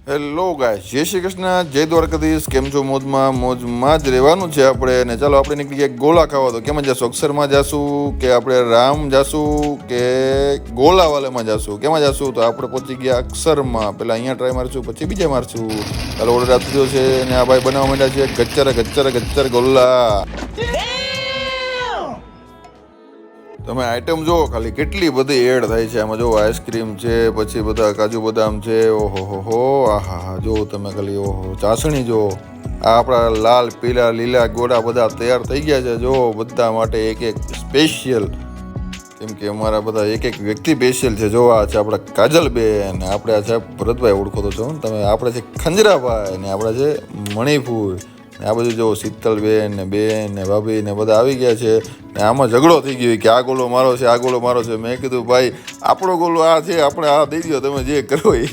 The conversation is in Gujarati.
હેલો ગાય, જય શ્રી કૃષ્ણ, જય દ્વારકાધીશ. કેમ છો? મોજમાં જ રહેવાનું છે આપણે. ને ચાલો આપણે નીકળી ગયા ગોલા ખાવા. તો કેમાં જશું? અક્ષરમાં જાશું કે આપણે રામ જાશું કે ગોલાવાલામાં જાશું? કેમાં જાશું? તો આપણે પહોંચી ગયા અક્ષરમાં. પહેલાં અહીંયા ટ્રાય મારશું, પછી બીજે મારશું. ચાલો ઓર્ડર આપી દીધો છે અને આ ભાઈ બનાવવા માંડ્યા છે ગચ્ચર ગોલા. તમે આઈટમ જુઓ ખાલી, કેટલી બધી એડ થાય છે આમાં. જો આઈસ્ક્રીમ છે, પછી બધા કાજુ બદામ છે. ઓહો હો, આહા જો તમે ખાલી, ઓહો ચાસણી જો. આ આપણા લાલ પીલા લીલા ગોળા બધા તૈયાર થઈ ગયા છે. જો બધા માટે એક એક સ્પેશિયલ, કેમ કે અમારા બધા એક એક વ્યક્તિ સ્પેશિયલ છે. જો આ છે આપણા કાજલબેન, આપણે આ છે ભરતભાઈ, ઓળખો તો છો તમે. આપણે છે ખંજરાભાઈ ને આપણે છે મણિપુર. આ બધું જો શીતલબેન ને બેન ને ભાભી ને બધા આવી ગયા છે. ને આમાં ઝઘડો થઈ ગયો કે આ ગોલો મારો છે, આ ગોલો મારો છે. મેં કીધું ભાઈ આપણો ગોલો આ છે, આપણે આ દઈ દો, તમે જે કરો એ.